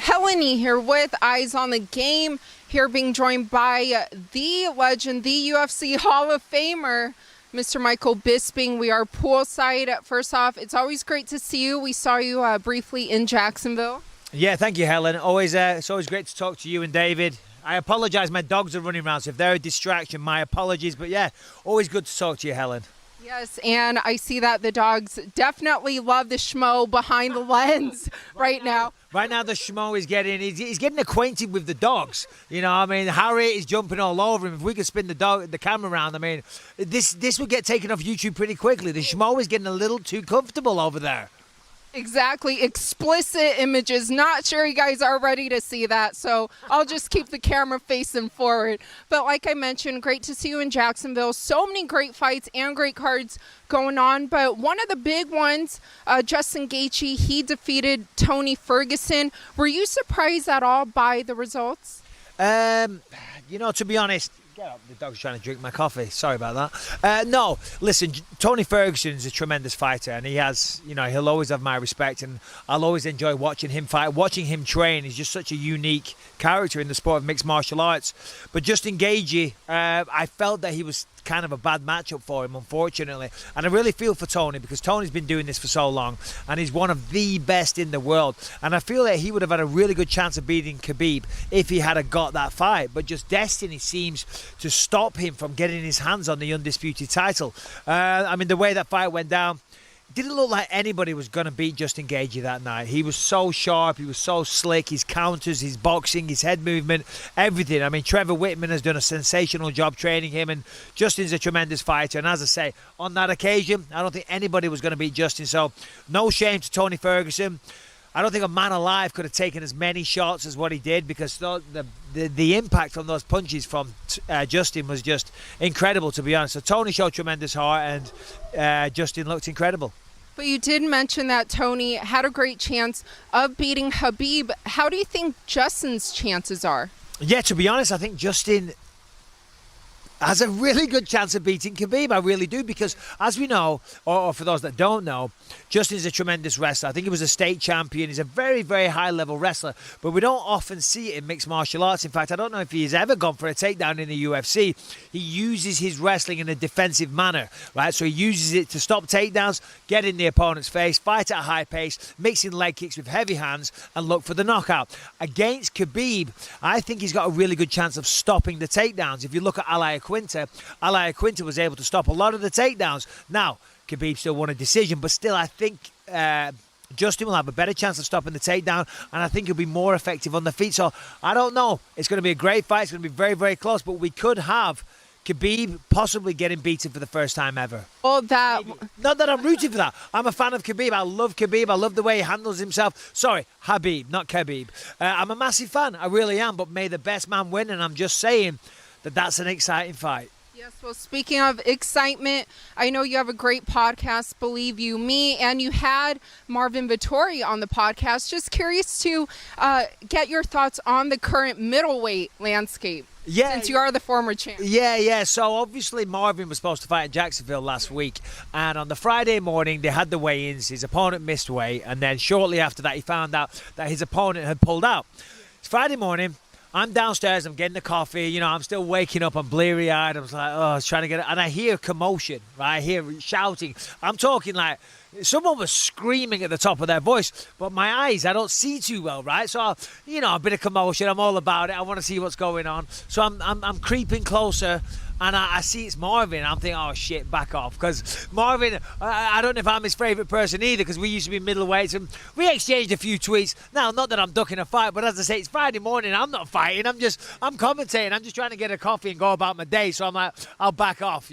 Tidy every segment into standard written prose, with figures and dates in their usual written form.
Helen Yee here with Eyes on the Game, here being joined by the legend, the UFC Hall of Famer, Mr. Michael Bisping. We are poolside. First off, it's always great to see you. We saw you briefly in Jacksonville. Yeah, thank you, Helen. It's always great to talk to you and David. I apologise, my dogs are running around, so if they're a distraction, my apologies. But yeah, always good to talk to you, Helen. Yes, and I see that the dogs definitely love the schmo behind the lens right now. Right now, the schmo is he's getting acquainted with the dogs. You know, I mean, Harriet is jumping all over him. If we could spin the camera around, I mean, this would get taken off YouTube pretty quickly. The schmo is getting a little too comfortable over there. Exactly. Explicit images. Not sure you guys are ready to see that, so I'll just keep the camera facing forward. But like I mentioned, great to see you in Jacksonville. So many great fights and great cards going on. But one of the big ones, Justin Gaethje, he defeated Tony Ferguson. Were you surprised at all by the results? To be honest, the dog's trying to drink my coffee. Sorry about that. No, listen, Tony Ferguson is a tremendous fighter, and he'll always have my respect, and I'll always enjoy watching him fight. Watching him train is just such a unique character in the sport of mixed martial arts. But Justin Gaethje, I felt that he was kind of a bad matchup for him, unfortunately. And I really feel for Tony, because Tony's been doing this for so long, and he's one of the best in the world. And I feel that he would have had a really good chance of beating Khabib if he had got that fight. But just destiny seems to stop him from getting his hands on the undisputed title. The way that fight went down, didn't look like anybody was going to beat Justin Gaethje that night. He was so sharp, he was so slick, his counters, his boxing, his head movement, everything. I mean, Trevor Whitman has done a sensational job training him, and Justin's a tremendous fighter. And as I say, on that occasion, I don't think anybody was going to beat Justin. So no shame to Tony Ferguson. I don't think a man alive could have taken as many shots as what he did, because the impact on those punches from Justin was just incredible, to be honest. So Tony showed tremendous heart, and Justin looked incredible. But you did mention that Tony had a great chance of beating Khabib. How do you think Justin's chances are? Yeah, to be honest, I think Justin has a really good chance of beating Khabib. I really do, because as we know, or for those that don't know, Justin's a tremendous wrestler. I think he was a state champion. He's a very, very high-level wrestler, but we don't often see it in mixed martial arts. In fact, I don't know if he's ever gone for a takedown in the UFC. He uses his wrestling in a defensive manner, right? So he uses it to stop takedowns, get in the opponent's face, fight at a high pace, mixing leg kicks with heavy hands, and look for the knockout. Against Khabib, I think he's got a really good chance of stopping the takedowns. If you look at Al Iaquinta was able to stop a lot of the takedowns. Now, Khabib still won a decision, but still I think Justin will have a better chance of stopping the takedown, and I think he'll be more effective on the feet. So I don't know. It's going to be a great fight. It's going to be very, very close, but we could have Khabib possibly getting beaten for the first time ever. Not that I'm rooting for that. I'm a fan of Khabib. I love Khabib. I love the way he handles himself. Sorry, Habib, not Khabib. I'm a massive fan. I really am, but may the best man win, and I'm just saying that's an exciting fight. Yes, well, speaking of excitement, I know you have a great podcast, Believe You Me, and you had Marvin Vettori on the podcast. Just curious to get your thoughts on the current middleweight landscape. Yeah, since you are the former champ. Yeah. So obviously Marvin was supposed to fight in Jacksonville last week, and on the Friday morning they had the weigh-ins. His opponent missed weight, and then shortly after that he found out that his opponent had pulled out. It's Friday morning. I'm downstairs, I'm getting the coffee, I'm still waking up, I'm bleary-eyed, I was like, I was trying to get it, and I hear commotion, right? I hear shouting. I'm talking like someone was screaming at the top of their voice, but my eyes, I don't see too well, right? So, a bit of commotion, I'm all about it, I want to see what's going on. So I'm creeping closer, and I see it's Marvin. I'm thinking, oh shit, back off. Because Marvin, I don't know if I'm his favourite person either, because we used to be middleweights and we exchanged a few tweets. Now, not that I'm ducking a fight, but as I say, it's Friday morning. I'm not fighting. I'm commentating. I'm just trying to get a coffee and go about my day. So I'm like, I'll back off,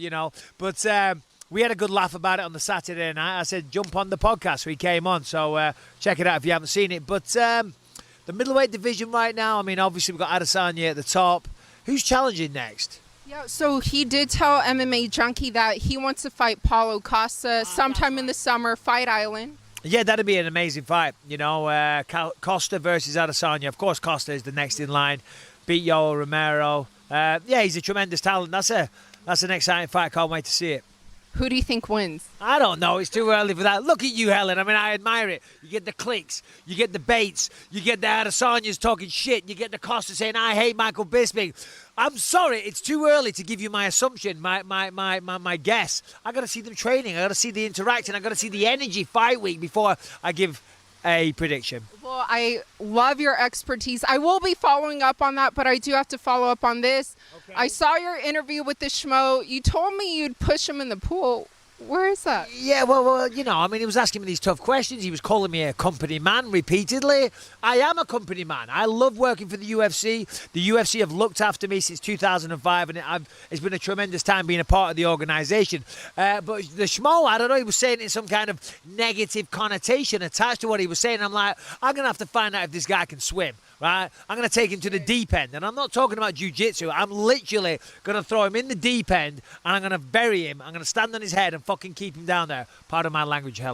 But we had a good laugh about it on the Saturday night. I said, jump on the podcast. So he came on. So check it out if you haven't seen it. But the middleweight division right now, obviously we've got Adesanya at the top. Who's challenging next? Yeah, so he did tell MMA Junkie that he wants to fight Paulo Costa sometime in the summer, Fight Island. Yeah, that'd be an amazing fight. Costa versus Adesanya. Of course, Costa is the next in line. Beat Yoel Romero. He's a tremendous talent. That's an exciting fight. Can't wait to see it. Who do you think wins? I don't know. It's too early for that. Look at you, Helen. I mean, I admire it. You get the clicks. You get the baits. You get the Adesanyas talking shit. You get the Costa saying, I hate Michael Bisping. I'm sorry. It's too early to give you my assumption, my guess. I got to see them training. I got to see the interaction. I got to see the energy fight week before I give a prediction. Well, I love your expertise. I will be following up on that, but I do have to follow up on this. Okay. I saw your interview with the Schmo. You told me you'd push him in the pool. Where is that? Yeah, well, you know, I mean, he was asking me these tough questions. He was calling me a company man repeatedly. I am a company man. I love working for the UFC. The UFC have looked after me since 2005, and it's been a tremendous time being a part of the organisation. But the Schmo, I don't know, he was saying it in some kind of negative connotation attached to what he was saying. I'm like, I'm going to have to find out if this guy can swim. Right, I'm going to take him to the deep end, and I'm not talking about jiu-jitsu. I'm literally going to throw him in the deep end, and I'm going to bury him. I'm going to stand on his head and fucking keep him down there. Pardon my language, Helen.